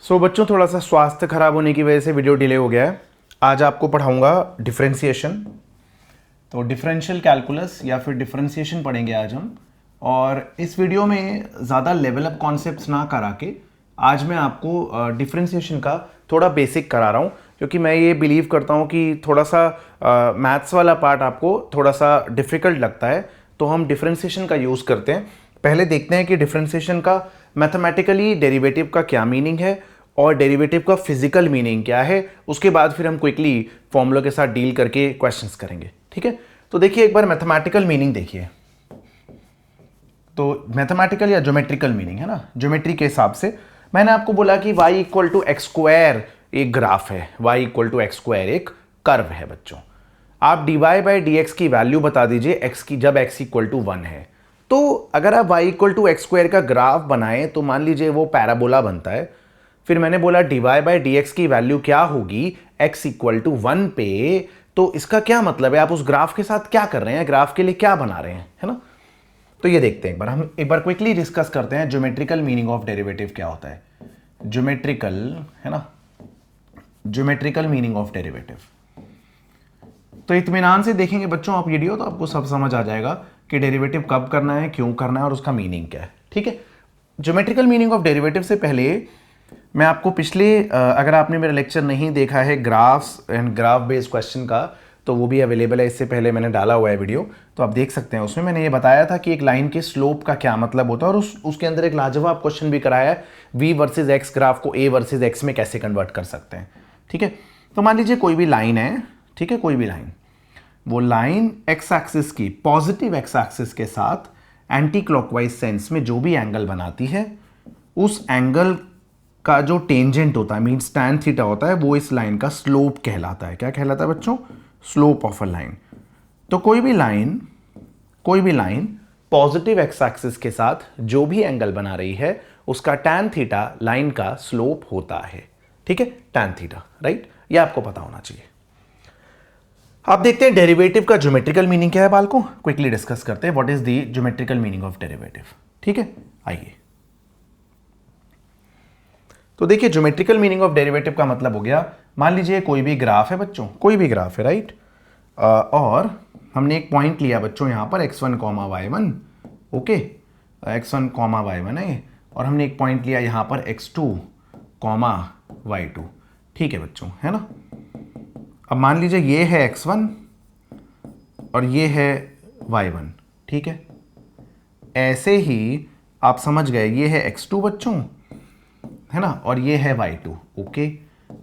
बच्चों थोड़ा सा स्वास्थ्य खराब होने की वजह से वीडियो डिले हो गया है। आज आपको पढ़ाऊंगा डिफरेंशिएशन। तो डिफरेंशियल कैलकुलस या फिर डिफरेंशिएशन पढ़ेंगे आज हम। और इस वीडियो में ज़्यादा लेवल अप कॉन्सेप्ट्स ना करा के आज मैं आपको डिफरेंशिएशन का थोड़ा बेसिक करा रहा हूँ, क्योंकि मैं ये बिलीव करता हूँ कि थोड़ा सा मैथ्स वाला पार्ट आपको थोड़ा सा डिफ़िकल्ट लगता है, तो हम डिफरेंशिएशन का यूज़ करते हैं। पहले देखते हैं कि डिफरेंशिएशन का मैथमेटिकली डेरिवेटिव का क्या मीनिंग है और डेरिवेटिव का फिजिकल मीनिंग क्या है। उसके बाद फिर हम क्विकली फॉर्मूला के साथ डील करके क्वेश्चंस करेंगे। ठीक है, तो देखिए एक बार मैथमेटिकल मीनिंग देखिए। तो मैथमेटिकल या ज्योमेट्रिकल मीनिंग है ना, ज्योमेट्री के हिसाब से मैंने आपको बोला कि y equal to x square एक ग्राफ है, y equal to x square एक कर्व है बच्चों। आप dy बाई डी एक्स की वैल्यू बता दीजिए x की, जब x इक्वल टू 1 है। तो अगर आप y equal to x square का ग्राफ बनाएं तो मान लीजिए वो पैराबोला बनता है। फिर मैंने बोला dy बाई डी एक्स की वैल्यू क्या होगी x इक्वल टू 1 पे। तो इसका क्या मतलब है, आप उस ग्राफ के साथ क्या कर रहे हैं, ग्राफ के लिए क्या बना रहे हैं, है ना। तो ये देखते हैं हम एक बार क्विकली डिस्कस करते हैं ज्योमेट्रिकल मीनिंग ऑफ डेरिवेटिव क्या होता है। ज्योमेट्रिकल है ना, ज्योमेट्रिकल मीनिंग ऑफ डेरिवेटिव। तो इत्मीनान से देखेंगे बच्चों आप वीडियो, तो आपको सब समझ आ जाएगा कि डेरिवेटिव कब करना है, क्यों करना है और उसका मीनिंग क्या है। ठीक है, ज्योमेट्रिकल मीनिंग ऑफ डेरिवेटिव से पहले मैं आपको पिछले अगर आपने मेरा लेक्चर नहीं देखा है graphs and graph based question का, तो वो भी अवेलेबल है। इससे पहले मैंने डाला हुआ है वीडियो, तो आप देख सकते हैं। उसमें मैंने ये बताया था कि एक लाइन के स्लोप का क्या मतलब होता है, और उसके अंदर एक लाजवाब क्वेश्चन भी कराया है, v वर्सेज x ग्राफ को a वर्सेज x में कैसे कन्वर्ट कर सकते हैं। ठीक है, तो मान लीजिए कोई भी लाइन है, ठीक है, कोई भी लाइन, वो लाइन x एक्सिस की पॉजिटिव x एक्सिस के साथ एंटी क्लॉकवाइज सेंस में जो भी एंगल बनाती है, उस एंगल का जो टेंजेंट होता है, मीन्स tan थीटा होता है, वो इस लाइन का स्लोप कहलाता है। क्या कहलाता है बच्चों? Slope of a line. तो कोई भी लाइन पॉजिटिव एक्स एक्सिस के साथ जो भी एंगल बना रही है, उसका tan थीटा लाइन का स्लोप होता है। ठीक है, tan थीटा, राइट, ये आपको पता होना चाहिए। आप देखते हैं डेरिवेटिव का ज्योमेट्रिकल मीनिंग क्या है, बालकों क्विकली डिस्कस करते हैं what is the geometrical meaning of derivative. ठीक है, आइए। तो देखिए ज्योमेट्रिकल मीनिंग ऑफ डेरिवेटिव का मतलब हो गया, मान लीजिए कोई भी ग्राफ है बच्चों, कोई भी ग्राफ है, राइट, और हमने एक पॉइंट लिया बच्चों यहाँ पर x1 comma y1, okay, x1 comma y1 है, और हमने एक पॉइंट लिया यहाँ पर x2 कॉमा y2। ठीक है बच्चों, है ना। अब मान लीजिए ये है x1 और ये है y1, ठीक है। ऐसे ही आप समझ गए, ये है x2 बच्चों, है ना, और ये है y2, ओके।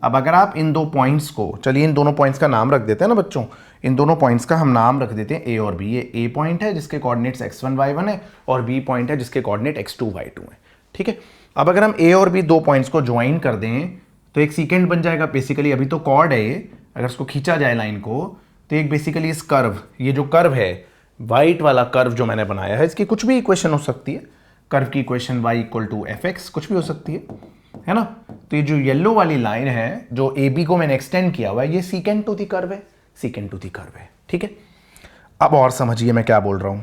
अब अगर आप इन दो पॉइंट्स को, चलिए इन दोनों पॉइंट्स का नाम रख देते हैं ना बच्चों, इन दोनों पॉइंट्स का हम नाम रख देते हैं a और b। ये a पॉइंट है जिसके कोऑर्डिनेट्स x1 y1 है, और b पॉइंट है जिसके कोऑर्डिनेट x2 y2 है। ठीक है, अब अगर हम a और b दो पॉइंट्स को ज्वाइन कर दें तो एक सीकेंड बन जाएगा बेसिकली। अभी तो कॉर्ड है ये, अगर इसको खींचा जाए लाइन को, तो एक बेसिकली इस कर्व, ये जो कर्व है, वाइट वाला कर्व जो मैंने बनाया है, इसकी कुछ भी इक्वेशन हो सकती है। कर्व की equation y equal to f x कुछ भी हो सकती है ना। तो ये जो येलो वाली लाइन है, जो ए बी को मैंने एक्सटेंड किया हुआ है, ये सीकेंड टू दी कर्व है, सीकेंड टू दी कर्व है। ठीक है, अब और समझिए मैं क्या बोल रहा हूं।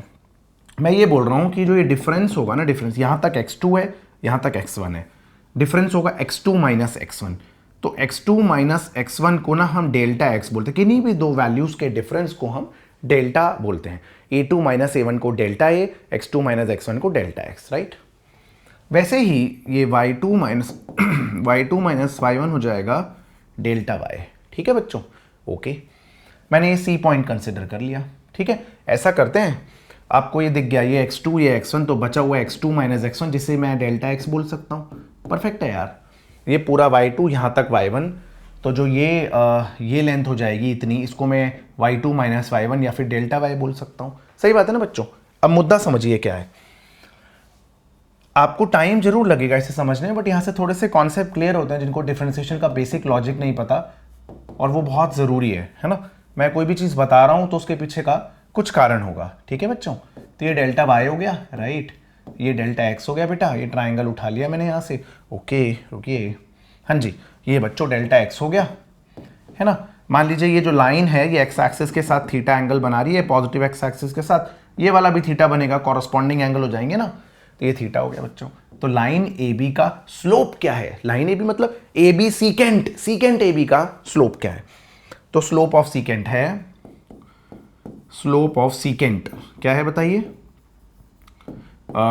मैं ये बोल रहा हूं कि जो ये डिफरेंस होगा ना, डिफरेंस यहां तक x2 है, यहां तक x1 है, डिफरेंस होगा x2 माइनस x1। तो x2 माइनस x1 को ना हम डेल्टा x बोलते हैं, किन्हीं भी दो वैल्यूज के डिफरेंस को हम डेल्टा बोलते हैं। a2 माइनस a1 को delta a, x2 minus x1 को डेल्टा x, राइट। वैसे ही ये y2 माइनस y1 हो जाएगा डेल्टा y। ठीक है बच्चों, ओके, मैंने ये सी पॉइंट कंसिडर कर लिया। ठीक है, ऐसा करते हैं, आपको ये दिख गया, ये x2 ये x1, तो बचा हुआ x2 माइनस x1 जिसे मैं डेल्टा x बोल सकता हूँ। परफेक्ट है यार, ये पूरा y2 यहाँ तक y1, तो जो ये लेंथ हो जाएगी इतनी, इसको मैं y2 माइनस y1 या फिर डेल्टा y बोल सकता हूँ। सही बात है ना बच्चों। अब मुद्दा समझिए क्या है, आपको टाइम जरूर लगेगा इसे समझने में, बट यहाँ से थोड़े से कॉन्सेप्ट क्लियर होते हैं जिनको डिफरेंशिएशन का बेसिक लॉजिक नहीं पता, और वो बहुत ज़रूरी है ना। मैं कोई भी चीज़ बता रहा हूँ तो उसके पीछे का कुछ कारण होगा। ठीक है बच्चों, तो ये डेल्टा वाई हो गया, राइट, ये डेल्टा एक्स हो गया बेटा, ये ट्राइंगल उठा लिया मैंने यहाँ से, ओके, रुकिए, हाँ जी, ये बच्चों डेल्टा एक्स हो गया, है ना। मान लीजिए ये जो लाइन है ये एक्स एक्सिस के साथ थीटा एंगल बना रही है, पॉजिटिव एक्स एक्सिस के साथ, ये वाला भी थीटा बनेगा, कॉरस्पॉन्डिंग एंगल हो जाएंगे ना, तो ये थीटा हो गया बच्चों। तो लाइन ए बी का स्लोप क्या है, लाइन ए बी मतलब A B secant, secant A B का स्लोप क्या है, तो स्लोप ऑफ सीकेंट है, स्लोप ऑफ सीकेंट क्या है बताइए,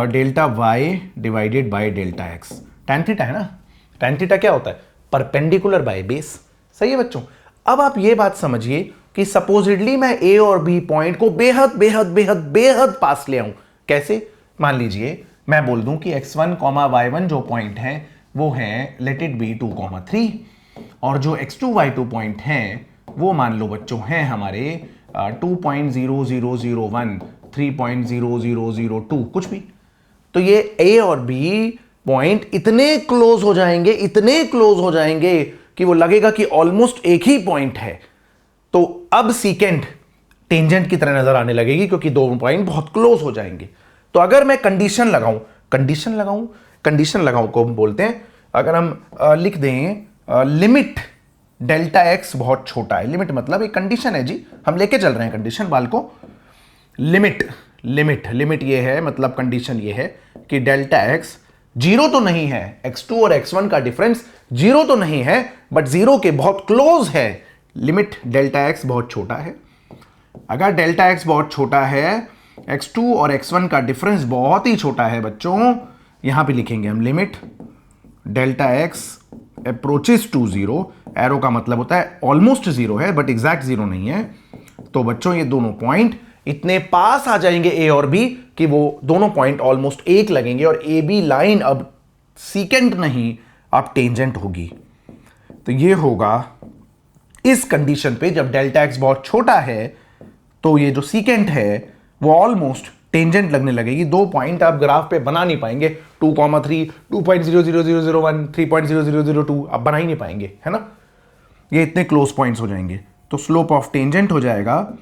delta y divided by delta x, tan theta है ना, tan थीटा क्या होता है, परपेंडिकुलर बाय बेस, सही है बच्चों। अब आप ये बात समझिए कि सपोजिडली मैं ए और बी पॉइंट को बेहद बेहद बेहद बेहद पास ले आऊं, कैसे, मान लीजिए मैं बोल दूं कि x1, y1 जो पॉइंट है वो है लेट इट बी 2, 3, और जो x2, y2 पॉइंट हैं वो मान लो बच्चों हैं हमारे 2.0001, 3.0002 कुछ भी, तो ये ए और बी पॉइंट इतने क्लोज हो जाएंगे, इतने क्लोज हो जाएंगे कि वो लगेगा कि ऑलमोस्ट एक ही पॉइंट है। तो अब सीकेंट टेंजेंट की तरह नजर आने लगेगी क्योंकि दो पॉइंट बहुत क्लोज हो जाएंगे। तो अगर मैं कंडीशन लगाऊं को हम बोलते हैं, अगर हम लिख दें लिमिट डेल्टा एक्स बहुत छोटा है, लिमिट मतलब एक कंडीशन है जी, हम लेके चल रहे हैं कंडीशन बाल को, लिमिट ये है, मतलब कंडीशन ये है कि डेल्टा एक्स जीरो तो नहीं है, x2 और x1 का डिफरेंस जीरो तो नहीं है बट जीरो के बहुत क्लोज है, लिमिट डेल्टा एक्स बहुत छोटा है। अगर डेल्टा एक्स बहुत छोटा है, x2 और x1 का डिफरेंस बहुत ही छोटा है बच्चों, यहां पे लिखेंगे हम limit delta x approaches to zero, arrow का मतलब होता है ऑलमोस्ट जीरो है बट एग्जैक्ट जीरो नहीं है, तो बच्चों ये दोनों पॉइंट इतने पास आ जाएंगे ए और बी कि वो दोनों पॉइंट ऑलमोस्ट एक लगेंगे और ए बी लाइन अब सीकेंट नहीं अब टेंजेंट होगी। तो ये होगा इस कंडीशन पे जब डेल्टा एक्स बहुत छोटा है तो ये जो सीकेंट है वो ऑलमोस्ट टेंजेंट लगने लगेगी, दो पॉइंट आप ग्राफ पे बना नहीं पाएंगे, 2, 3, 2.00001, 3.0002 आप बना ही नहीं पाएंगे, है ना, ये इतने क्लोज पॉइंट्स हो जाएंगे। तो स्लोप ऑफ टेंजेंट हो जाएगा,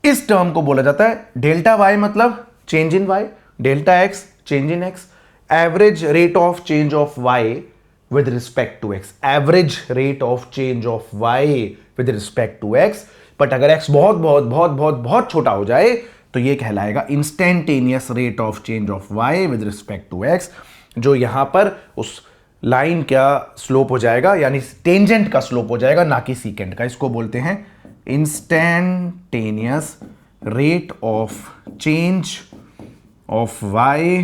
इस टर्म को बोला जाता है डेल्टा वाई मतलब change in y, delta x change in x, average rate of change of y with respect to x, average rate of change of y with respect to x. But अगर x बहुत बहुत बहुत बहुत बहुत छोटा हो जाए तो ये कहलाएगा instantaneous rate of change of y with respect to x, जो यहां पर उस लाइन का स्लोप हो जाएगा, यानी टेंजेंट का स्लोप हो जाएगा ना कि सीकेंट का। इसको बोलते हैं instantaneous rate of change of y,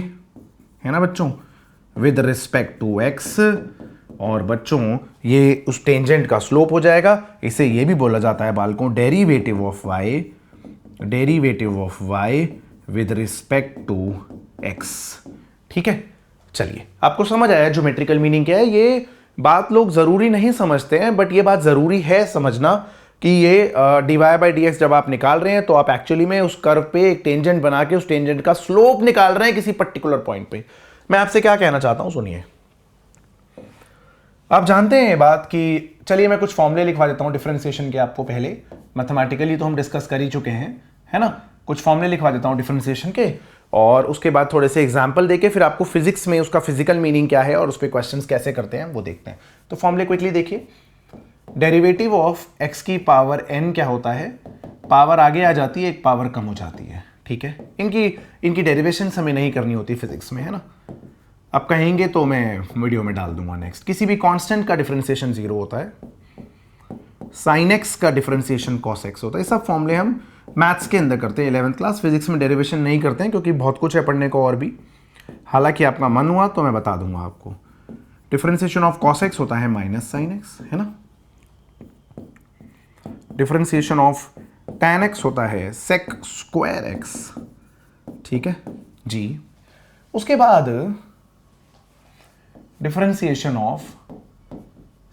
है ना बच्चों, विद रिस्पेक्ट टू एक्स, और बच्चों ये उस टेंजेंट का स्लोप हो जाएगा। इसे ये भी बोला जाता है बालकों derivative of y with respect to x. ठीक है, चलिए आपको समझ आया ज्योमेट्रिकल मीनिंग क्या है। ये बात लोग जरूरी नहीं समझते हैं बट ये बात जरूरी है समझना कि ये dy बाई डी एक्स जब आप निकाल रहे हैं तो आप एक्चुअली में उस कर्व पे एक टेंजेंट बना के उस टेंजेंट का स्लोप निकाल रहे हैं किसी पर्टिकुलर पॉइंट पे। मैं आपसे क्या कहना चाहता हूं सुनिए, आप जानते हैं ये बात कि, चलिए मैं कुछ फॉर्मूले लिखवा देता हूं डिफरेंशिएशन के आपको, पहले मैथमेटिकली तो हम डिस्कस कर ही चुके हैं, है ना, कुछ फॉर्मूले लिखवा देता हूं डिफरेंशिएशन के और उसके बाद थोड़े से एग्जाम्पल देके फिर आपको फिजिक्स में उसका फिजिकल मीनिंग क्या है और उस पर क्वेश्चन कैसे करते हैं वो देखते हैं। तो फॉर्मूले क्विकली देखिए, डेरिवेटिव ऑफ एक्स की पावर n क्या होता है, पावर आगे आ जाती है एक पावर कम हो जाती है, ठीक है, इनकी डेरिवेशन हमें नहीं करनी होती फिजिक्स में, है ना, अब कहेंगे तो मैं वीडियो में डाल दूंगा नेक्स्ट। किसी भी कांस्टेंट का डिफरेंशिएशन 0 होता है, साइन एक्स का डिफरेंशिएशन कॉस एक्स होता है। ये सब फॉर्मूले हम मैथ्स के अंदर करते हैं 11th क्लास, फिजिक्स में डेरिवेशन नहीं करते हैं क्योंकि बहुत कुछ है पढ़ने को और भी, हालांकि आपका मन हुआ तो मैं बता दूंगा आपको। डिफरेंशिएशन ऑफ कॉस एक्स होता है माइनस साइन एक्स, है ना, डिफरेंशिएशन ऑफ tan x होता है sec स्क्वायर x, ठीक है जी। उसके बाद डिफरेंशिएशन ऑफ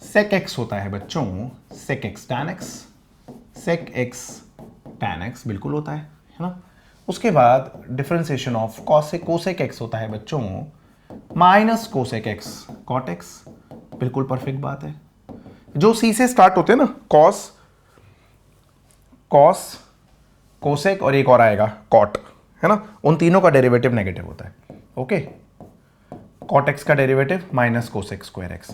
sec x होता है बच्चों sec x tan x, sec x tan x बिल्कुल होता है ना। उसके बाद डिफरेंशिएशन ऑफ cosec x होता है बच्चों minus cosec x cot x, बिल्कुल परफेक्ट बात है। जो c से स्टार्ट होते हैं ना, कॉस, कोसेक और एक और आएगा कॉट, है ना, उन तीनों का डेरिवेटिव नेगेटिव होता है। ओके, कॉट एक्स का derivative minus cosec square x,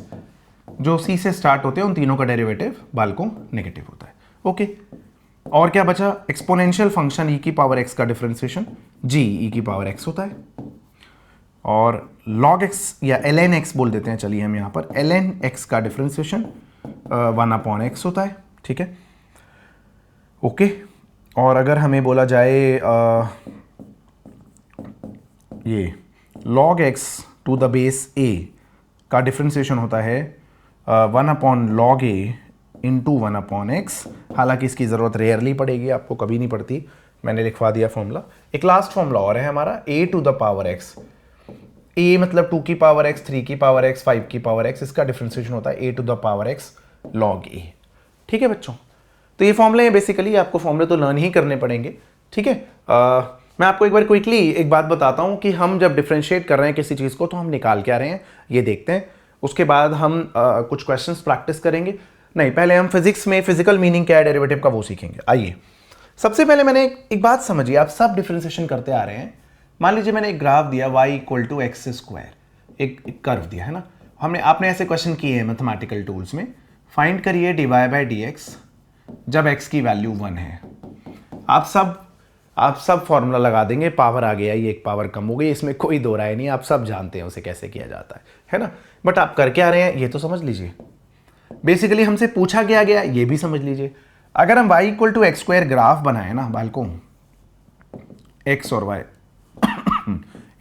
जो सी से स्टार्ट होते हैं उन तीनों का डेरिवेटिव बालकों नेगेटिव होता है। ओके, और क्या बचा, एक्सपोनेंशियल फंक्शन ई की पावर एक्स का डिफरेंशिएशन जी ई की पावर एक्स होता है, और log x या ln x बोल देते हैं, चलिए हम यहाँ पर ln x का डिफ्रेंसिएशन 1/x होता है, ठीक है, ओके। और अगर हमें बोला जाए ये log x to the base a का डिफ्रेंसिएशन होता है 1/log a इंटू 1/x, हालांकि इसकी ज़रूरत रेयरली पड़ेगी, आपको कभी नहीं पड़ती, मैंने लिखवा दिया फॉर्मूला। एक लास्ट फॉर्मूला और है हमारा, a to the power x, a मतलब 2 की पावर x, 3 की पावर x, 5 की पावर x, इसका डिफ्रेंसिएशन होता है a to the power x log a, ठीक है बच्चों। तो ये फॉर्मूले हैं, बेसिकली आपको फॉर्मूले तो लर्न ही करने पड़ेंगे, ठीक है। मैं आपको एक बार क्विकली एक बात बताता हूँ कि हम जब डिफ्रेंशिएट कर रहे हैं किसी चीज़ को तो हम निकाल के आ रहे हैं, ये देखते हैं। उसके बाद हम कुछ क्वेश्चंस प्रैक्टिस करेंगे, नहीं पहले हम फिजिक्स में फिजिकल मीनिंग क्या है डेरिवेटिव का वो सीखेंगे। आइए सबसे पहले मैंने एक बात समझिए, आप सब डिफ्रेंशिएशन करते आ रहे हैं। मान लीजिए मैंने एक ग्राफ दिया y equal to x square, एक कर्व दिया है ना, आपने ऐसे क्वेश्चन किए हैं मैथमेटिकल टूल्स में, फाइंड करिए dy बाई डी एक्स जब x की वैल्यू 1 है। आप सब फॉर्मूला लगा देंगे, पावर आ गया, ये एक पावर कम हो गई, इसमें कोई दो राय नहीं, आप सब जानते हैं उसे कैसे किया जाता है ना। बट आप करके आ रहे हैं ये तो समझ लीजिए, बेसिकली हमसे पूछा क्या गया ये भी समझ लीजिए। अगर हम y equal to x square graph बनाए ना बालकों, x और y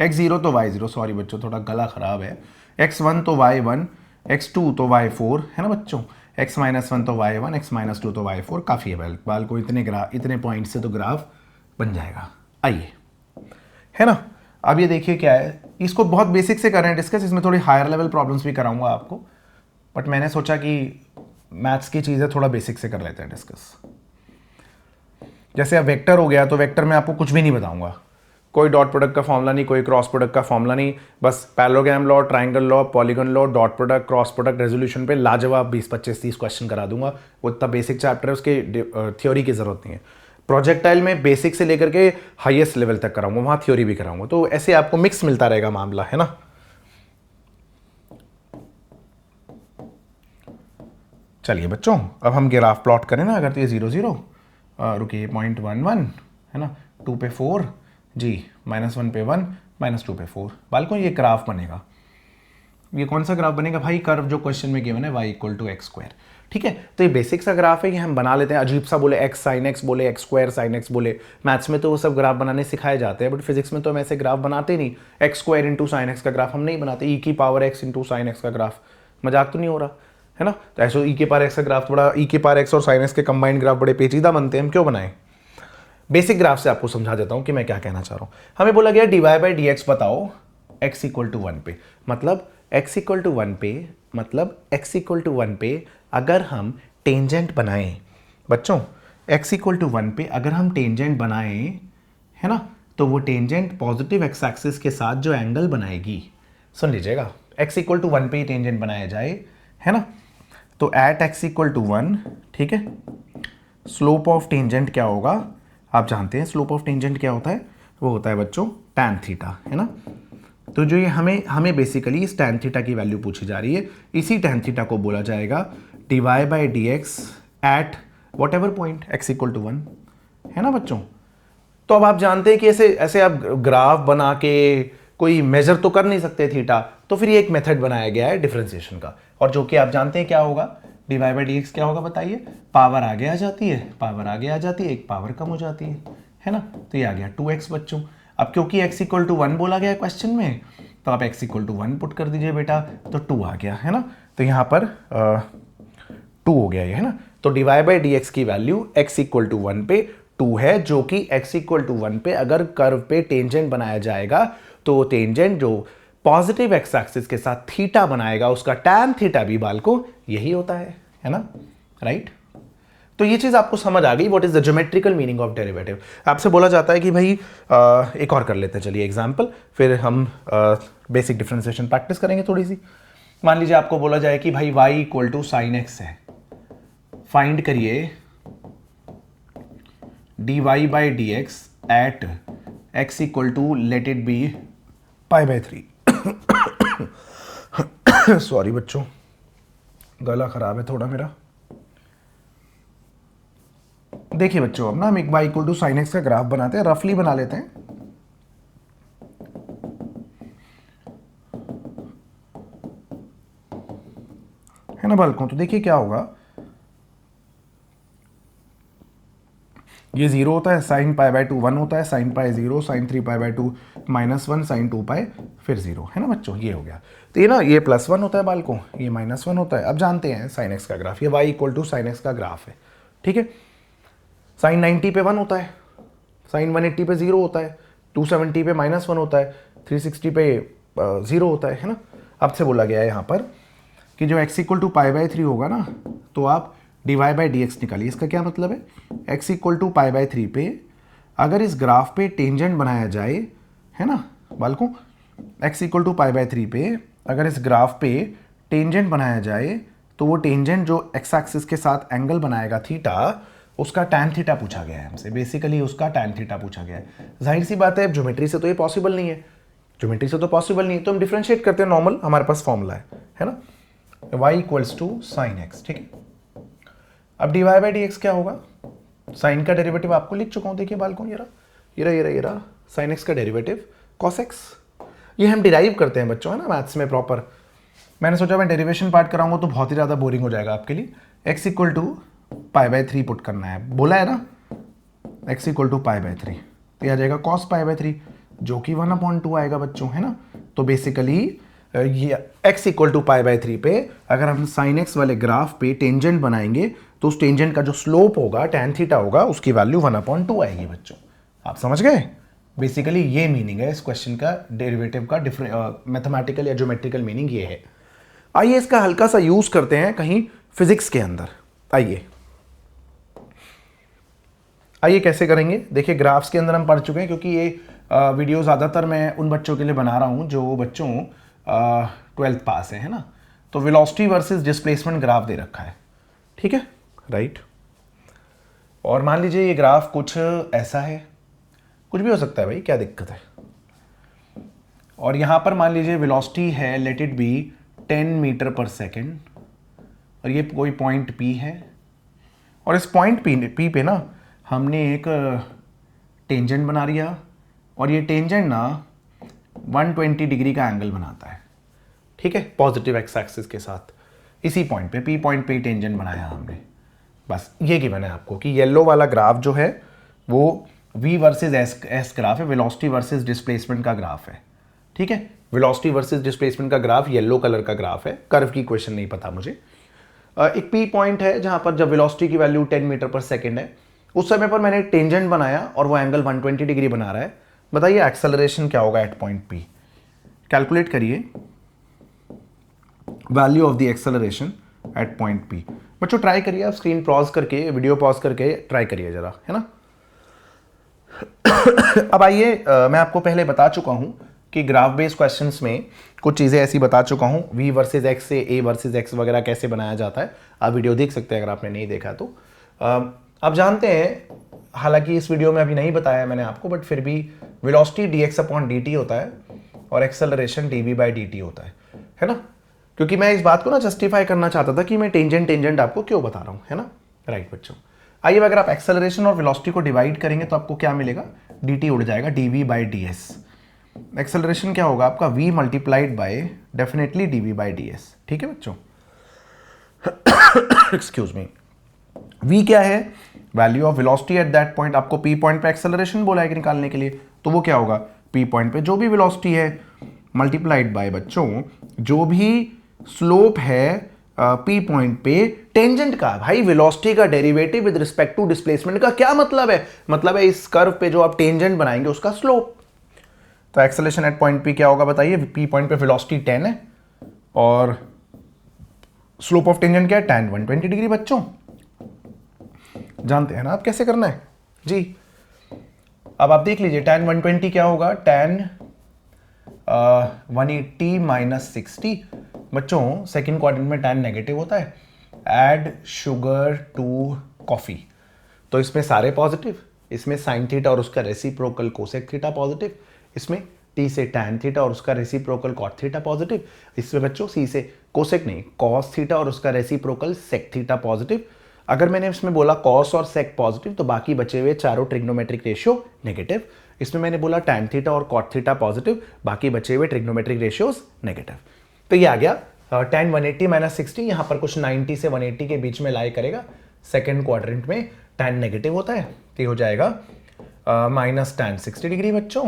x0 तो y0, सॉरी बच्चों थोड़ा गला खराब है, x1 तो y1, x2 तो y4 है ना बच्चों, x-1 तो y1, x-2 तो y4, काफ़ी है बालकों, इतने पॉइंट से तो ग्राफ बन जाएगा। आइए, है ना। अब ये देखिए क्या है, इसको बहुत बेसिक से कर रहे हैं डिस्कस, इसमें थोड़ी हायर लेवल प्रॉब्लम्स भी कराऊंगा आपको, बट मैंने सोचा कि मैथ्स की चीज़ें थोड़ा बेसिक से कर लेते हैं डिस्कस। जैसे अब वेक्टर हो गया, तो वेक्टर में आपको कुछ भी नहीं बताऊंगा, कोई डॉट प्रोडक्ट का फॉर्मूला नहीं, कोई क्रॉस प्रोडक्ट का फॉर्मूला नहीं, बस parallelogram law, triangle law, polygon law, dot product, cross product, resolution पे लाजवाब 20-25-30 क्वेश्चन करा दूंगा। वो इतना बेसिक चैप्टर है, उसके थ्योरी की जरूरत नहीं है। प्रोजेक्टाइल में बेसिक से लेकर के हाईएस्ट लेवल तक कराऊंगा, वहां थ्योरी भी कराऊंगा, तो ऐसे आपको मिक्स मिलता रहेगा मामला, है ना। चलिए बच्चों, अब हम ग्राफ प्लॉट करें ना, अगर तो ये 0 0 रुकिए 0.11 है ना, 2 पे 4 जी, -1 पे 1, -2 पे 4, बालकों ये ग्राफ बनेगा। ये कौन सा ग्राफ बनेगा भाई, कर्व जो क्वेश्चन में गिवन है y equal to x square, ठीक है। तो ये बेसिक सा ग्राफ है, ये हम बना लेते हैं, अजीब सा बोले x साइन x बोले, x स्क्वायर साइन x बोले, मैथ्स में तो वो सब ग्राफ बनाने सिखाए जाते हैं, बट फिजिक्स में तो हम ऐसे ग्राफ बनाते नहीं, x square into sine x का ग्राफ हम नहीं बनाते, e की power x into sign x का ग्राफ, मजाक तो नहीं हो रहा है ना। तो ऐसे e के पावर x का ग्राफ थोड़ा, e के पावर x और साइन x के कंबाइंड ग्राफ बड़े पेचीदा बनते हैं, हम क्यों बनाएं। बेसिक ग्राफ से आपको समझा देता हूं कि मैं क्या कहना चाह रहा हूं। हमें बोला गया dy बाई डी एक्स बताओ x इक्वल टू 1 पे, मतलब x इक्वल टू 1 पे, मतलब x इक्वल टू 1 पे अगर हम टेंजेंट बनाएं बच्चों, x इक्वल टू 1 पे अगर हम टेंजेंट बनाएं, है ना, तो वो टेंजेंट पॉजिटिव एक्स एक्सिस के साथ जो एंगल बनाएगी, सुन लीजिएगा, x इक्वल टू 1 पे टेंजेंट बनाया जाए, है ना, तो एट x इक्वल टू 1, ठीक है, स्लोप ऑफ टेंजेंट क्या होगा आप जानते हैं, स्लोप ऑफ टेंजेंट क्या होता है, वो होता है बच्चों tan थीटा, है ना। तो जो ये हमें बेसिकली इस tan थीटा की वैल्यू पूछी जा रही है, इसी tan थीटा को बोला जाएगा dy by d x at whatever point x equal to 1, है ना बच्चों। तो अब आप जानते हैं कि ऐसे आप ग्राफ बना के कोई मेजर तो कर नहीं सकते थीटा, तो फिर ये एक मेथड बनाया गया है डिफरेंशिएशन का, और जो कि आप जानते हैं क्या होगा, dy बाई डी एक्स क्या होगा बताइए, पावर आगे आ जाती है, पावर आगे आ जाती है, एक पावर कम हो जाती है ना, तो ये आ गया 2x बच्चों। अब क्योंकि x इक्वल टू 1 बोला गया है क्वेश्चन में, तो आप x इक्वल टू 1 पुट कर दीजिए बेटा, तो 2 आ गया, है ना, तो यहाँ पर 2 हो गया ये, है ना। तो dy बाई डी एक्स की वैल्यू x इक्वल टू 1 पे 2 है, जो कि x इक्वल टू 1 पे अगर कर्व पे टेंजेंट बनाया जाएगा तो टेंजेंट जो पॉजिटिव एक्स एक्सिस के साथ थीटा बनाएगा, उसका tan थीटा भी बालको यही होता है ना, राइट। तो ये चीज आपको समझ आ गई, what is the geometrical meaning of derivative. आपसे बोला जाता है कि भाई एक और कर लेते हैं, चलिए एग्जांपल, फिर हम बेसिक डिफरेंशिएशन प्रैक्टिस करेंगे थोड़ी सी। मान लीजिए आपको बोला जाए कि भाई y equal to sine x है, फाइंड करिए dy by d x at x equal to let it be π/3। Sorry बच्चों, गला खराब है थोड़ा मेरा। देखिए बच्चों, अब ना हम एक y equal to sine x का ग्राफ बनाते हैं, रफली बना लेते हैं। है ना बालकों। तो देखिए क्या होगा, ये 0 होता है, साइन पाई बाय 2 1 होता है, sine pi 0, sine 3 pi by 2 -1, sine 2 pi फिर 0, है ना बच्चों। ये हो गया। तो ये ना ये +1 होता है बालकों, ये -1 होता है। अब जानते हैं साइन एक्स का ग्राफ, ये y = साइन एक्स का ग्राफ है, ठीक है। साइन 90 पे 1 होता है, साइन 180 पे 0 होता है, 270 पे -1 होता है, 360 पे 0 होता है ना। अब से बोला गया है यहाँ पर कि जो x = π/3 होगा ना, तो आप dy/dx निकालिए। इसका क्या मतलब है, x = π/3 पे अगर इस ग्राफ पे टेंजेंट बनाया जाए, है ना बालकों, x = π/3 पे अगर इस ग्राफ पे टेंजेंट बनाया जाए तो वो टेंजेंट जो x एक्सिस के साथ एंगल बनाएगा थीटा, उसका tan थीटा पूछा गया है हमसे। बेसिकली उसका tan थीटा पूछा गया है। जाहिर सी बात है, ज्योमेट्री से तो ये पॉसिबल नहीं है, ज्योमेट्री से तो पॉसिबल नहीं है, तो हम डिफरेंशिएट करते हैं नॉर्मल, हमारे पास फॉर्मूला है ना, y = sin x, ठीक है। अब dy/dx क्या होगा, साइन का डेरिवेटिव आपको लिख चुका हूं, देखिए बालकों, ये रहा साइन x का डेरिवेटिव cos x। ये हम डिराइव करते हैं बच्चों, है ना, मैथ्स में प्रॉपर। मैंने सोचा मैं डेरिवेशन पार्ट कराऊंगा तो बहुत ही ज़्यादा बोरिंग हो जाएगा आपके लिए। x = π/3 पुट करना है, बोला है ना, x = π/3, तो आ जाएगा cos π/3 जो कि 1/2 आएगा बच्चों, है ना। तो बेसिकली ये x = π/3 पे अगर हम साइन x वाले ग्राफ पे टेंजेंट बनाएंगे तो उस टेंजेंट का जो स्लोप होगा tan थीटा होगा, उसकी वैल्यू 1/2 आएगी बच्चों। आप समझ गए। बेसिकली ये मीनिंग है इस क्वेश्चन का, डेरिवेटिव का मैथमेटिकल या ज्योमेट्रिकल मीनिंग ये है। आइए इसका हल्का सा यूज करते हैं कहीं फिजिक्स के अंदर। आइए कैसे करेंगे, देखिए ग्राफ्स के अंदर हम पढ़ चुके हैं, क्योंकि ये वीडियो ज़्यादातर मैं उन बच्चों के लिए बना रहा हूँ जो बच्चों 12th पास है ना। तो वेलोसिटी वर्सेस डिस्प्लेसमेंट ग्राफ दे रखा है, ठीक है, राइट। और मान लीजिए ये ग्राफ कुछ ऐसा है, कुछ भी हो सकता है भाई, क्या दिक्कत है। और यहाँ पर मान लीजिए वेलोसिटी है, लेट इट बी 10 मीटर पर सेकेंड, और ये कोई पॉइंट P है, और इस पॉइंट P पे ना हमने एक टेंजेंट बना लिया, और ये टेंजेंट ना 120 डिग्री का एंगल बनाता है, ठीक है, पॉजिटिव एक्स एक्सिस के साथ। इसी पॉइंट पे P पॉइंट पे टेंजेंट बनाया हमने। बस ये गिवन है आपको कि येलो वाला ग्राफ जो है वो V वर्सेस S ग्राफ है, वेलोसिटी वर्सेस डिस्प्लेसमेंट का ग्राफ है, ठीक है। वेलोसिटी वर्सेस डिस्प्लेसमेंट का ग्राफ येलो कलर का ग्राफ है। कर्व की क्वेश्चन नहीं पता मुझे। एक P पॉइंट है जहां पर जब वेलोसिटी की वैल्यू 10 मीटर पर सेकेंड है, उस समय पर मैंने एक टेंजेंट बनाया और वो एंगल 120 डिग्री बना रहा है। बताइए एक्सेलरेशन क्या होगा एट पॉइंट P। कैलकुलेट करिए value of the acceleration at point P। बच्चों ट्राई करिए, आप स्क्रीन पॉज करके, वीडियो पॉज करके ट्राई करिए जरा, है ना। अब आइए, मैं आपको पहले बता चुका हूं कि ग्राफ बेस्ड क्वेश्चंस में कुछ चीज़ें ऐसी बता चुका हूं, V वर्सेस X से A वर्सेस X वगैरह कैसे बनाया जाता है। आप वीडियो देख सकते हैं अगर आपने नहीं देखा तो। आप जानते हैं, हालांकि इस वीडियो में अभी नहीं बताया मैंने आपको, बट फिर भी वेलोसिटी dx/dt होता है और एक्सेलरेशन dv/dt होता है ना। क्योंकि मैं इस बात को ना जस्टिफाई करना चाहता था कि मैं टेंजेंट आपको क्यों बता रहा हूँ, है ना, राइट बच्चों। आइए, अगर आप एक्सेलरेशन और वेलोसिटी को डिवाइड करेंगे तो आपको क्या मिलेगा, dt उड़ जाएगा, dv/ds। एक्सेलरेशन क्या होगा आपका, v multiplied by definitely dv/ds, ठीक है बच्चों। Excuse me. v क्या है, value of velocity at that point. आपको p पॉइंट पे एक्सेलरेशन बोला है कि निकालने के लिए, तो वो क्या होगा, p पॉइंट पे जो भी वेलोसिटी है मल्टीप्लाइड बाय बच्चों जो भी स्लोप है p पॉइंट पे टेंजेंट का। भाई वेलोसिटी का derivative with respect to displacement का क्या मतलब है, मतलब है इस कर्व पे जो आप टेंजेंट बनाएंगे उसका स्लोप। तो एक्सेलरेशन एट पॉइंट P क्या होगा बताइए, p पॉइंट पे वेलोसिटी 10 है और स्लोप ऑफ टेंजेंट क्या है, tan 120 डिग्री। बच्चों जानते हैं ना आप कैसे करना है जी। अब आप देख लीजिए tan 120 क्या होगा, tan 180 माइनस 60। बच्चों सेकंड क्वाड्रेंट में tan नेगेटिव होता है। ऐड शुगर टू कॉफी, तो इसमें सारे पॉजिटिव, इसमें साइन थीटा और उसका रेसिप्रोकल कोसेक थीटा पॉजिटिव, इसमें t से tan थीटा और उसका रेसिप्रोकल कॉट थीटा पॉजिटिव, इसमें बच्चों c से कोसेक नहीं कॉस थीटा और उसका रेसिप्रोकल सेक थीटा पॉजिटिव। अगर मैंने इसमें बोला कॉस और सेक पॉजिटिव तो बाकी बचे हुए चारों ट्रिग्नोमेट्रिक रेशियो नेगेटिव। इसमें मैंने बोला tan थीटा और कॉट थीटा पॉजिटिव, बाकी बचे हुए ट्रिग्नोमेट्रिक रेशियोज नेगेटिव। तो ये आ गया tan 180 माइनस 60, यहाँ पर कुछ 90 से 180 के बीच में लाई करेगा, सेकेंड क्वाड्रेंट में tan नेगेटिव होता है, तो ये हो जाएगा माइनस tan 60 डिग्री बच्चों।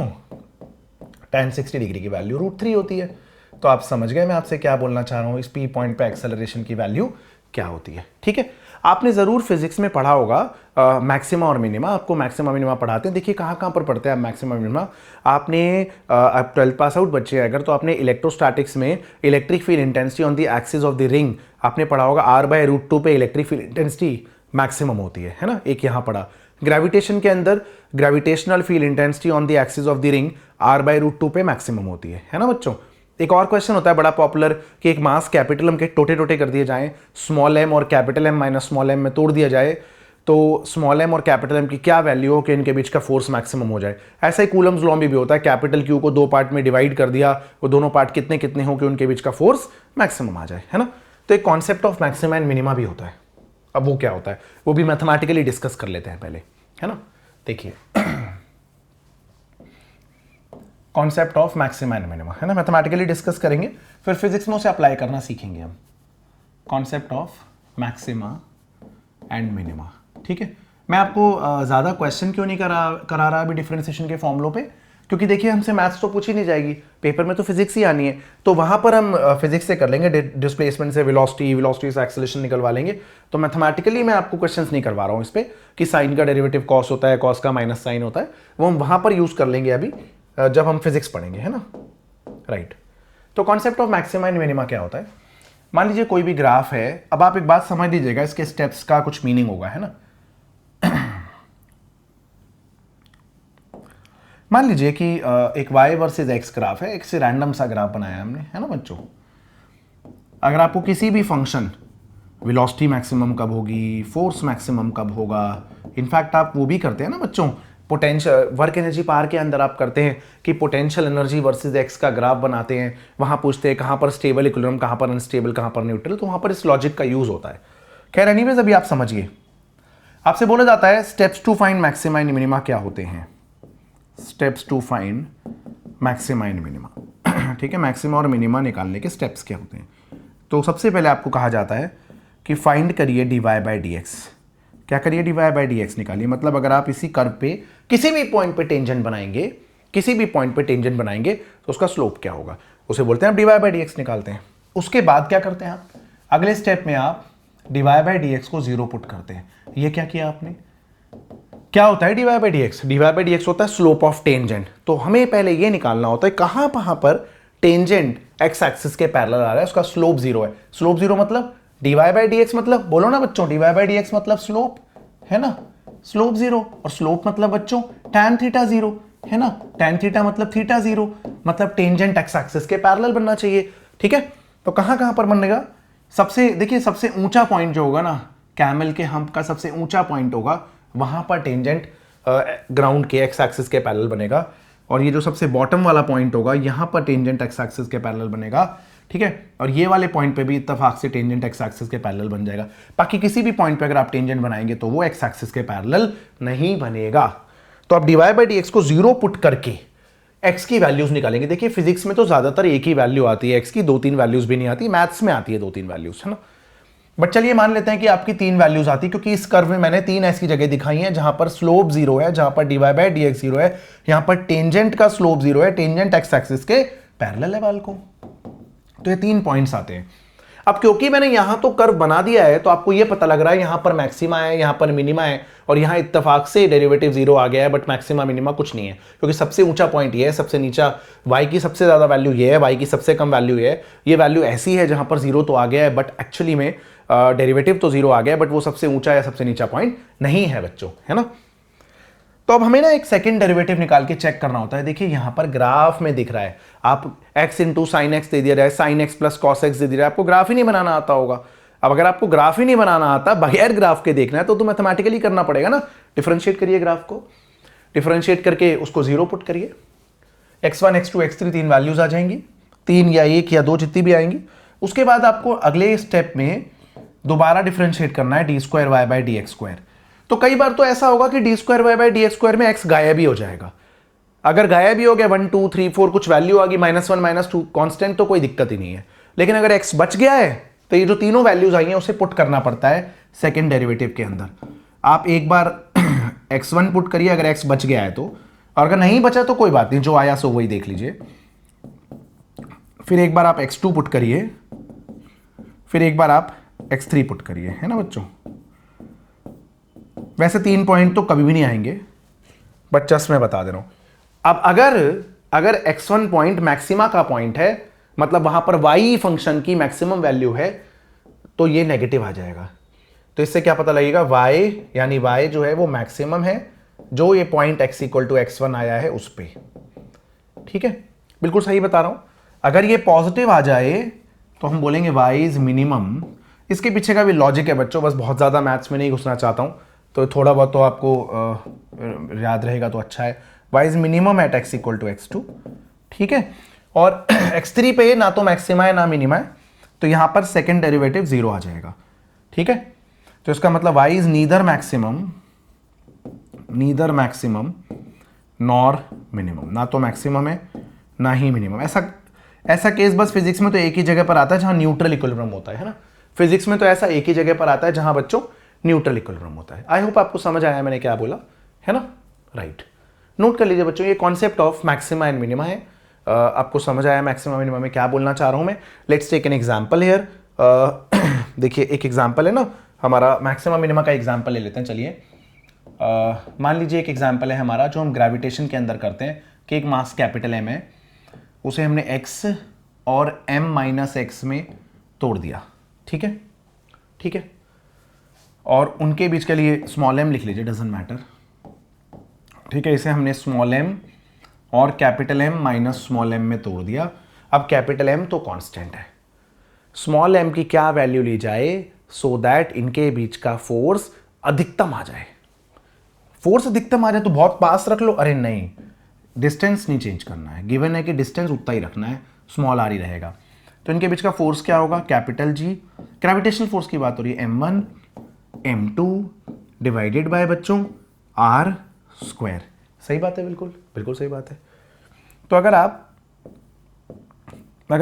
tan 60 डिग्री की वैल्यू √3 होती है। तो आप समझ गए मैं आपसे क्या बोलना चाह रहा हूँ, इस पी पॉइंट पे एक्सेलरेशन की वैल्यू क्या होती है। ठीक है, आपने जरूर फिजिक्स में पढ़ा होगा मैक्सिमा और मिनिमा, आपको मैक्सिमा मिनिमा पढ़ाते हैं। देखिए कहाँ कहाँ पर पढ़ते हैं आप मैक्सिमा मिनिमा। आपने आप 12th पास आउट बच्चे अगर, तो आपने इलेक्ट्रोस्टैटिक्स में electric field intensity on the axis of the ring आपने पढ़ा होगा, R/√2 पे इलेक्ट्रिक फील्ड इंटेंसिटी मैक्सिमम होती है ना, एक यहाँ पढ़ा। ग्रेविटेशन के अंदर gravitational field intensity on the axis of the ring R/√2 पे मैक्सिमम होती है ना बच्चों। एक और क्वेश्चन होता है बड़ा पॉपुलर कि एक मास कैपिटल एम के टोटे टोटे कर दिए जाएं, स्मॉल एम और capital M minus small M में तोड़ दिया जाए, तो स्मॉल एम और कैपिटल एम की क्या वैल्यू हो कि इनके बीच का फोर्स मैक्सिमम हो जाए। ऐसा ही कूलम्स लॉ में भी होता है, कैपिटल क्यू को 2 पार्ट में डिवाइड कर दिया, वो दोनों पार्ट कितने कितने हो कि उनके बीच का फोर्स मैक्सिमम आ जाए, है ना। तो एक concept of maxima and minima भी होता है। अब वो क्या होता है वो भी मैथमेटिकली डिस्कस कर लेते हैं पहले, है ना। देखिए concept of maxima and minima, है ना, मैथमेटिकली डिस्कस करेंगे, फिर फिजिक्स में उसे अप्लाई करना सीखेंगे हम। Concept of maxima and minima, ठीक है। मैं आपको ज़्यादा क्वेश्चन क्यों नहीं करा रहा अभी डिफरेंशिएशन के फॉर्मूलों पे, क्योंकि देखिए हमसे मैथ्स तो पूछी नहीं जाएगी, पेपर में तो फिजिक्स ही आनी है, तो वहाँ पर हम फिजिक्स से कर लेंगे, डिस्प्लेसमेंट से वेलोसिटी से एक्सेलरेशन निकलवा लेंगे। तो मैथमेटिकली मैं आपको क्वेश्चंस नहीं करवा रहा हूँ इस पर कि साइन का डेरिवेटिव कॉस होता है, कॉस का माइनस साइन होता है, वो हम वहाँ पर यूज़ कर लेंगे अभी जब हम फिजिक्स पढ़ेंगे, है ना, राइट। तो concept of maxima and minima क्या होता है, मान लीजिए कोई भी ग्राफ है, अब आप एक बात समझ लीजिएगा, इसके स्टेप्स का कुछ मीनिंग होगा, है ना। मान लीजिए कि एक y वर्सेस x ग्राफ है, एक से रैंडम सा ग्राफ बनाया हमने, है ना बच्चों। अगर आपको किसी भी फंक्शन वेलोसिटी मैक्सिमम कब होगी, फोर्स मैक्सिमम कब होगा, इनफैक्ट आप वो भी करते हैं ना बच्चों, पोटेंशियल वर्क एनर्जी पार के अंदर आप करते हैं कि पोटेंशियल एनर्जी वर्सेस एक्स का ग्राफ बनाते हैं, वहां पूछते हैं कहां पर स्टेबल इक्विलिब्रियम, कहां पर अनस्टेबल, कहां पर न्यूट्रल, तो वहां पर इस लॉजिक का यूज होता है। खैर एनीवेज अभी आप समझिए, आपसे बोला जाता है steps to find maxima and minima क्या होते हैं, steps to find maxima and minima, ठीक है, मैक्सिमा और मिनिमा निकालने के स्टेप्स क्या होते हैं। तो सबसे पहले आपको कहा जाता है कि फाइंड करिए dy/dx, क्या करिए dy/dx निकालिए, मतलब अगर आप इसी कर्व पे किसी भी पॉइंट पे टेंजेंट बनाएंगे, किसी भी पॉइंट पे टेंजेंट बनाएंगे तो उसका स्लोप क्या होगा, उसे बोलते हैं आप dy/dx निकालते हैं। उसके बाद क्या करते हैं आप, अगले स्टेप में आप dy/dx को 0 पुट करते हैं। ये क्या किया आपने, क्या होता है dy/dx, dy/dx होता है स्लोप ऑफ टेंजेंट। तो हमें पहले ये निकालना होता है कहां पर टेंजेंट एक्स एक्सिस के पैरेलल आ रहा है, उसका स्लोप 0 है। स्लोप 0 मतलब dy/dx मतलब, बोलो ना बच्चों, dy/dx मतलब स्लोप, है ना, स्लोप 0, और स्लोप मतलब बच्चों tan थीटा 0, है ना, tan थीटा मतलब थीटा 0, मतलब टेंजेंट एक्स एक्सिस के पैरेलल बनना चाहिए, ठीक है। तो कहां पर बनेगा, सबसे देखिए सबसे ऊंचा पॉइंट जो होगा ना, कैमल के हम्प का सबसे ऊंचा पॉइंट होगा, वहां पर टेंजेंट ग्राउंड के एक्स एक्सिस के पैरेलल बनेगा, और ये जो सबसे बॉटम वाला पॉइंट होगा यहां पर टेंजेंट एक्स एक्सिस के पैरेलल बनेगा, ठीक है। और ये वाले पॉइंट पे भी इत्तेफाक से टेंजेंट एक्स एक्सिस के पैरेलल बन जाएगा। बाकी किसी भी पॉइंट पे अगर आप टेंजेंट बनाएंगे तो वो एक्स एक्सिस के पैरेलल नहीं बनेगा। तो आप dy/dx को 0 पुट करके x की वैल्यूज निकालेंगे। देखिए फिजिक्स में तो ज्यादातर एक ही वैल्यू आती है, x की 2-3 वैल्यूज भी नहीं आती, मैथ्स में आती है 2-3 वैल्यूज, है ना। बट चलिए मान लेते हैं कि आपकी 3 वैल्यूज आती, क्योंकि इस कर्व में मैंने 3 ऐसी जगह दिखाई हैं जहां पर स्लोप 0 है, जहां पर dy/dx 0 है, यहां पर टेंजेंट का स्लोप 0 है, टेंजेंट एक्स एक्सिस के पैरेलल है बाल को। तो ये 3 पॉइंट्स आते हैं। अब क्योंकि मैंने यहां तो कर्व बना दिया है तो आपको ये पता लग रहा है यहां पर मैक्सिमा है, यहां पर मिनिमा है, और यहां इत्तेफाक से डेरिवेटिव 0 आ गया है, बट मैक्सिमा मिनिमा कुछ नहीं है, क्योंकि सबसे ऊंचा पॉइंट ये है, सबसे नीचा y की सबसे ज्यादा वैल्यू ये है, y की सबसे कम वैल्यू ये है। ये वैल्यू ऐसी है जहां पर 0 तो आ गया है, बट एक्चुअली में डेरिवेटिव तो 0 आ गया है, बट वो सबसे ऊंचा या सबसे नीचा पॉइंट नहीं है बच्चों, है ना। तो अब हमें ना एक सेकंड डेरिवेटिव निकाल के चेक करना होता है। देखिए यहां पर ग्राफ में दिख रहा है, आप x इंटू साइन एक्स दे दिया जाए, sine x plus cos x दे दिया जाए, आपको ग्राफ ही नहीं बनाना आता होगा। अब अगर आपको ग्राफ ही नहीं बनाना आता, बगैर ग्राफ के देखना है, तो मैथमेटिकली करना पड़ेगा ना। डिफरेंशिएट करिए ग्राफ को, डिफरेंशिएट करके उसको 0 पुट करिए, x1 x2 x3 3 वैल्यूज आ जाएंगी, 3 या 1 या 2 जितनी भी आएंगी। उसके बाद आपको अगले स्टेप में दोबारा डिफरेंशिएट करना है d2y/dx²। तो कई बार तो ऐसा होगा कि d2y/dx² में x गायब ही हो जाएगा। अगर गायब ही हो गया 1 2 3 4 कुछ वैल्यू आ गई -1 -2 कांस्टेंट, तो कोई दिक्कत ही नहीं है। लेकिन अगर x बच गया है तो ये जो तीनों वैल्यूज आई हैं उसे पुट करना पड़ता है सेकेंड डेरिवेटिव के अंदर। आप एक बार x1 पुट करिए अगर x बच गया है तो, और अगर नहीं बचा तो कोई बात नहीं, जो आया सो वही देख लीजिए। फिर एक बार आप x2 पुट करिए, फिर एक बार आप x3 पुट करिए, है ना बच्चों। वैसे 3 पॉइंट तो कभी भी नहीं आएंगे, बट जस्ट मैं बता दे रहा हूं। अब अगर x1 पॉइंट मैक्सिमा का पॉइंट है, मतलब वहां पर y फंक्शन की मैक्सिमम वैल्यू है, तो ये नेगेटिव आ जाएगा। तो इससे क्या पता लगेगा, y यानी y जो है वो मैक्सिमम है जो ये point x equal to x1 आया है उस पे। ठीक है, बिल्कुल सही बता रहा हूं। अगर ये पॉजिटिव आ जाए तो हम बोलेंगे y इज मिनिमम। इसके पीछे का भी लॉजिक है बच्चों, बस बहुत ज़्यादा मैथ्स में नहीं घुसना चाहता हूं, तो थोड़ा बहुत तो आपको याद रहेगा तो अच्छा है। y is minimum at x equal to x2। ठीक है, और x3 पे ना तो मैक्सिमा है ना मिनिमा है, तो यहां पर सेकेंड डेरिवेटिव 0 आ जाएगा। ठीक है, तो इसका मतलब y is neither maximum nor minimum, ना तो मैक्सिमम है ना ही मिनिमम। ऐसा केस बस फिजिक्स में तो एक ही जगह पर आता है जहां न्यूट्रल इक्विलिब्रियम होता है ना। फिजिक्स में तो ऐसा एक ही जगह पर आता है जहां बच्चों न्यूट्रल इक्विलिब्रियम होता है। आई होप आपको समझ आया मैंने क्या बोला, है ना। राइट, नोट कर लीजिए बच्चों, ये concept of maxima and minima है। आपको समझ आया मैक्सिमा मिनिमा में क्या बोलना चाह रहा हूं मैं। Let's take an example here. देखिए एक एग्जांपल है ना हमारा, मैक्सिमा मिनिमा का एग्जांपल ले लेते हैं। चलिए मान लीजिए एक एग्जांपल है हमारा जो हम ग्रेविटेशन के अंदर करते हैं कि एक मास कैपिटल M है, उसे हमने x और m-x में तोड़ दिया। ठीक है, ठीक है, और उनके बीच के लिए स्मॉल m लिख लीजिए, डजंट मैटर। ठीक है, इसे हमने स्मॉल m और capital M minus small m में तोड़ दिया। अब कैपिटल M तो कांस्टेंट है, स्मॉल m की क्या वैल्यू ली जाए सो दैट इनके बीच का फोर्स अधिकतम आ जाए। फोर्स अधिकतम आ जाए तो बहुत पास रख लो, अरे नहीं, डिस्टेंस नहीं चेंज करना है, गिवन है कि डिस्टेंस उतना ही रखना है, स्मॉल r ही रहेगा। तो इनके बीच का फोर्स क्या होगा, कैपिटल G, ग्रेविटेशनल फोर्स की बात हो रही है, m1 m2 डिवाइडेड बाय बच्चों r स्क्वायर। सही बात है, बिल्कुल बिल्कुल सही बात है। तो अगर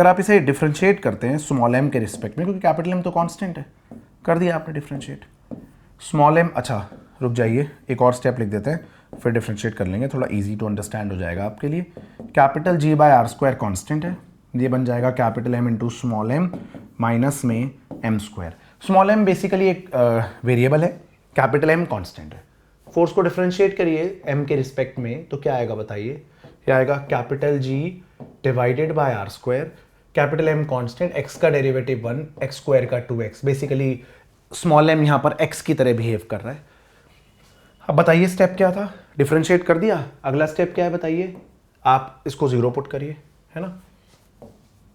आप इसे डिफरेंशिएट करते हैं स्मॉल m के रिस्पेक्ट में, क्योंकि कैपिटल M तो कांस्टेंट है, कर दिया आपने डिफरेंशिएट स्मॉल m। अच्छा रुक जाइए, एक और स्टेप लिख देते हैं, फिर डिफरेंशिएट कर लेंगे, थोड़ा इजी टू अंडरस्टैंड हो जाएगा आपके लिए। Capital G by R square constant है, ये बन जाएगा capital M into small m minus में m square. Small m basically एक वेरिएबल है, कैपिटल M कॉन्स्टेंट है। फोर्स को डिफरेंशिएट करिए m के रिस्पेक्ट में तो क्या आएगा बताइए, क्या आएगा, capital G divided by R square, capital M constant, x का डेरिवेटिव 1, x स्क्वायर का 2x। बेसिकली स्मॉल m यहाँ पर x की तरह बिहेव कर रहा है। अब बताइए स्टेप क्या था, डिफरेंशिएट कर दिया, अगला स्टेप क्या है बताइए, आप इसको 0 पुट करिए, है ना।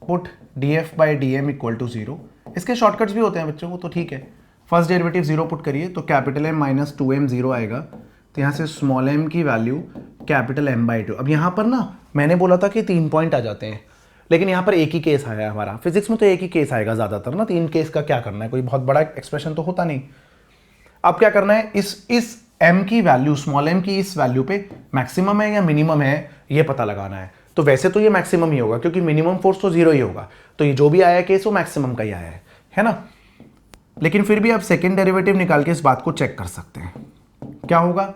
Put df by dm equal to 0। इसके शॉर्टकट्स भी होते हैं बच्चों, वो तो ठीक है। फर्स्ट डेरिवेटिव 0 पुट करिए तो कैपिटल M माइनस 2m 0 आएगा, तो यहाँ से स्मॉल m की वैल्यू कैपिटल M बाई 2। अब यहाँ पर ना मैंने बोला था कि 3 पॉइंट आ जाते हैं, लेकिन यहाँ पर एक ही केस आया हमारा। फिजिक्स में तो एक ही केस आएगा ज़्यादातर ना, 3 केस का क्या करना है, कोई बहुत बड़ा एक्सप्रेशन तो होता नहीं। अब क्या करना है, इस m की वैल्यू, स्मॉल m की इस वैल्यू पे मैक्सिमम है या मिनिमम है ये पता लगाना है। तो वैसे तो ये मैक्सिमम ही होगा क्योंकि मिनिमम फोर्स तो 0 ही होगा, तो ये जो भी आया केस वो मैक्सिमम का ही आया है ना। लेकिन फिर भी आप सेकेंड डेरिवेटिव निकाल के इस बात को चेक कर सकते हैं। क्या होगा,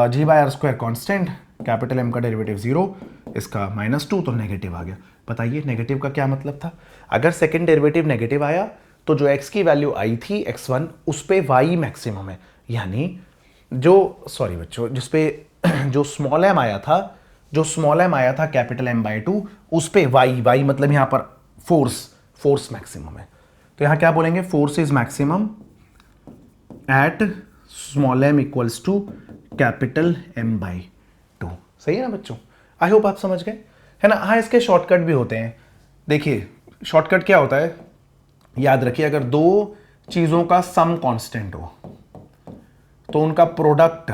G by R square constant, capital M का डेरिवेटिव 0, इसका -2 तो नेगेटिव आ गया। बताइए नेगेटिव का क्या मतलब था, अगर सेकेंड डेरिवेटिव नेगेटिव आया तो जो x की वैल्यू आई थी x1 उस पे y मैक्सिमम है, यानी जो स्मॉल m आया था कैपिटल M बाई 2 उस पे y मतलब यहां पर फोर्स मैक्सिमम है। तो यहां क्या बोलेंगे, force is maximum at small m equals to capital M by 2। सही है ना बच्चों, आई होप आप समझ गए, है ना। हाँ, इसके शॉर्टकट भी होते हैं। देखिए शॉर्टकट क्या होता है, याद रखिए, अगर दो चीजों का सम कांस्टेंट हो तो उनका प्रोडक्ट,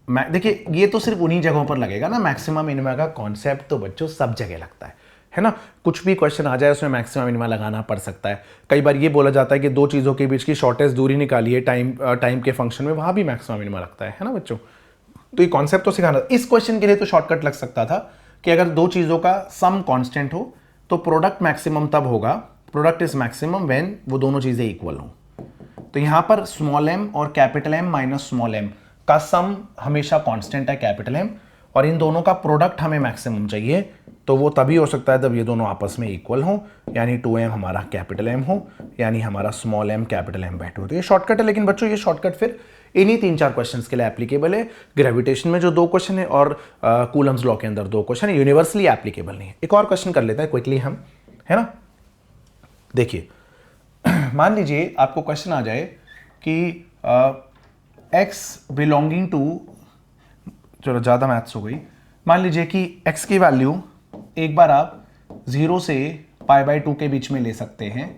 देखिए ये तो सिर्फ उन्हीं जगहों पर लगेगा ना, मैक्सिमा मिनिमा का कॉन्सेप्ट तो बच्चों सब जगह लगता है ना। कुछ भी क्वेश्चन आ जाए उसमें मैक्सिमा मिनिमा लगाना पड़ सकता है। कई बार ये बोला जाता है कि दो चीज़ों के बीच की शॉर्टेस्ट दूरी निकालिए टाइम के फंक्शन में, वहाँ भी मैक्सिमा मिनिमा लगता है ना बच्चों। तो ये कॉन्सेप्ट तो सिखाना, इस क्वेश्चन के लिए तो शॉर्टकट लग सकता था कि अगर दो चीज़ों का सम कॉन्स्टेंट हो तो प्रोडक्ट मैक्सिमम तब होगा, प्रोडक्ट इज मैक्सिमम व्हेन वो दोनों चीजें इक्वल हों। तो यहां पर स्मॉल m और capital M minus small m का सम हमेशा कांस्टेंट है कैपिटल M, और इन दोनों का प्रोडक्ट हमें मैक्सिमम चाहिए, तो वो तभी हो सकता है जब ये दोनों आपस में इक्वल हो, यानी 2m हमारा कैपिटल M हो, यानी हमारा स्मॉल m कैपिटल M बैठे हो। तो ये शॉर्टकट है, लेकिन बच्चों ये शॉर्टकट फिर इन्हीं 3-4 क्वेश्चंस के लिए एप्लीकेबल है। ग्रेविटेशन में जो 2 क्वेश्चन है और कूलम्स लॉ के अंदर 2 क्वेश्चन है, यूनिवर्सली एप्लीकेबल नहीं है। एक और क्वेश्चन कर लेते हैं क्विकली हम, है ना। देखिए मान लीजिए आपको क्वेश्चन आ जाए कि x बिलोंगिंग टू, चलो ज़्यादा मैथ्स हो गई, मान लीजिए कि x की वैल्यू एक बार आप 0 से π/2 के बीच में ले सकते हैं,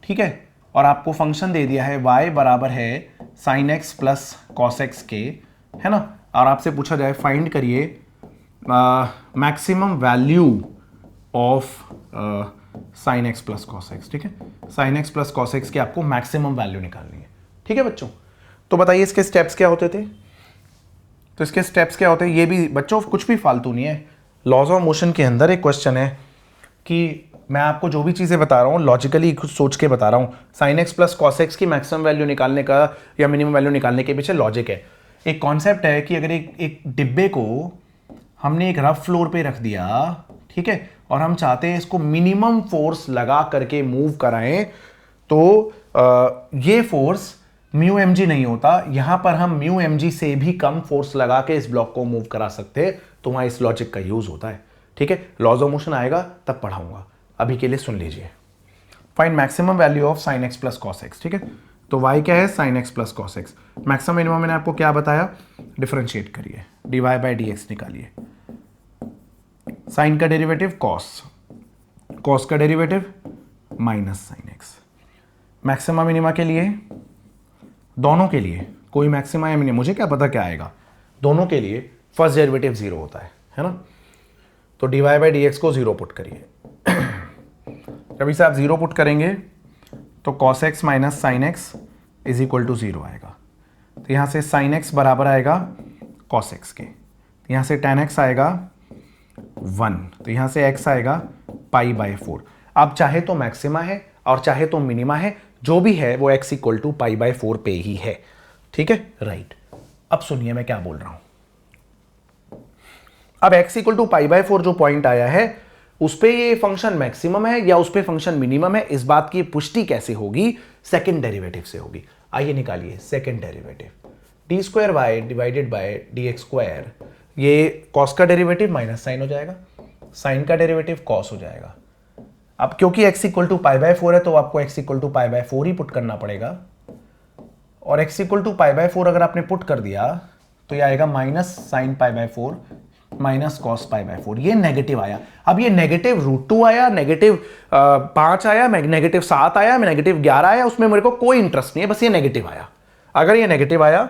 ठीक है, और आपको फंक्शन दे दिया है y बराबर है sin x plus cos x के, है ना, और आपसे पूछा जाए फाइंड करिए maximum value of sin x plus cos x, ठीक है, sin x plus cos x की आपको मैक्सिमम वैल्यू निकालनी है, ठीक है बच्चों। तो बताइए इसके स्टेप्स क्या होते थे। तो इसके स्टेप्स क्या होते हैं, ये भी बच्चों कुछ भी फालतू नहीं है, लॉज ऑफ मोशन के अंदर एक क्वेश्चन है कि मैं आपको जो भी चीज़ें बता रहा हूँ लॉजिकली कुछ सोच के बता रहा हूँ। sin x plus cos x की मैक्सिमम वैल्यू निकालने का या मिनिमम वैल्यू निकालने के पीछे लॉजिक है। एक कॉन्सेप्ट है कि अगर एक डिब्बे को हमने एक रफ फ्लोर पे रख दिया, ठीक है, और हम चाहते हैं इसको मिनिमम फोर्स लगा करके मूव कराएं, तो ये फोर्स म्यू एम जी नहीं होता, यहां पर हम म्यू एम जी से भी कम फोर्स लगा के इस ब्लॉक को मूव करा सकते हैं, तो वहां इस लॉजिक का यूज होता है, ठीक है। लॉज ऑफ मोशन आएगा तब पढ़ाऊंगा, अभी के लिए सुन लीजिए। Find maximum value of sin x plus cos x, ठीक है। तो y क्या है, sin x plus cos x। Maximum minimum मैंने आपको क्या बताया, डिफरेंशिएट करिए, dy/dx निकालिए। साइन का डेरिवेटिव cos का derivative minus sin x। Maxima minima के लिए, दोनों के लिए कोई मैक्सिमा या मिनिमा, मुझे क्या पता क्या आएगा, दोनों के लिए फर्स्ट डेरिवेटिव 0 होता है ना। तो dy/dx को 0 पुट करिए। जब इसे आप 0 पुट करेंगे तो cos x minus sine x is equal to 0 आएगा। तो यहां से sin x बराबर आएगा cos x के, तो यहां से tan x आएगा 1, तो यहां से x आएगा π/4। अब चाहे तो मैक्सिमा है और चाहे तो मिनिमा है, जो भी है वो x इक्वल टू π/4 पे ही है, ठीक है, राइट। अब सुनिए मैं क्या बोल रहा हूं। अब x इक्वल टू π/4 जो पॉइंट आया है उस पे ये फंक्शन मैक्सिमम है या उस पे फंक्शन मिनिमम है, इस बात की पुष्टि कैसे होगी, सेकंड डेरिवेटिव से होगी। आइए निकालिए second derivative, d² divided by dx², ये cos का डेरिवेटिव माइनस साइन हो जाएगा, साइन का डेरिवेटिव cos हो जाएगा। अब क्योंकि x इक्वल टू π/4 है तो आपको x इक्वल टू π/4 ही पुट करना पड़ेगा, और x इक्वल टू π/4 अगर आपने पुट कर दिया तो ये आएगा माइनस साइन π/4 माइनस cos π/4। ये नेगेटिव आया। अब ये नेगेटिव √2 आया, नेगेटिव 5 आया, नेगेटिव 7 आया, नेगेटिव 11 आया, उसमें मेरे को कोई इंटरेस्ट नहीं है, बस ये नेगेटिव आया। अगर ये नेगेटिव आया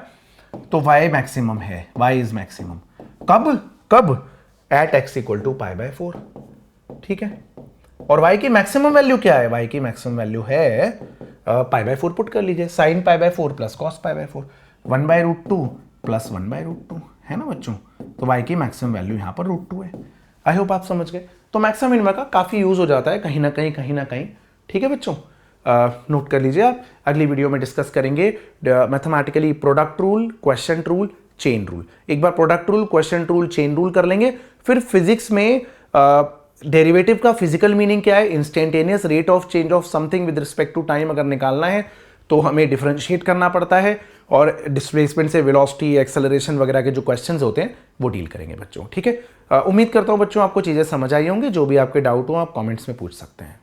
तो y मैक्सिमम है, y इज मैक्सिमम। कब एट x इक्वल टू π/4, ठीक है। और y की मैक्सिमम वैल्यू क्या है, y की मैक्सिमम वैल्यू है π/4 पुट कर लीजिए, साइन π/4 प्लस cos π/4, 1/√2 प्लस 1/√2, है ना बच्चों। तो y की मैक्सिमम वैल्यू यहां पर √2 है। आई होप आप समझ गए। तो मैक्सिमम मिनिमम का काफी यूज हो जाता है कहीं ना कहीं, ठीक है बच्चों। नोट कर लीजिए आप, अगली वीडियो में डिस्कस करेंगे mathematically product rule, question rule, chain rule. एक बार product rule, question rule, chain rule कर लेंगे, फिर फिजिक्स में डेरिवेटिव का फिजिकल मीनिंग क्या है, instantaneous rate of change of something with respect to time अगर निकालना है तो हमें डिफरेंशिएट करना पड़ता है, और डिस्प्लेसमेंट से वेलोसिटी, एक्सेलरेशन वगैरह के जो क्वेश्चंस होते हैं वो डील करेंगे बच्चों, ठीक है। उम्मीद करता हूं बच्चों आपको चीजें समझ आई होंगी। जो भी आपके डाउट हो आप कमेंट्स में पूछ सकते हैं।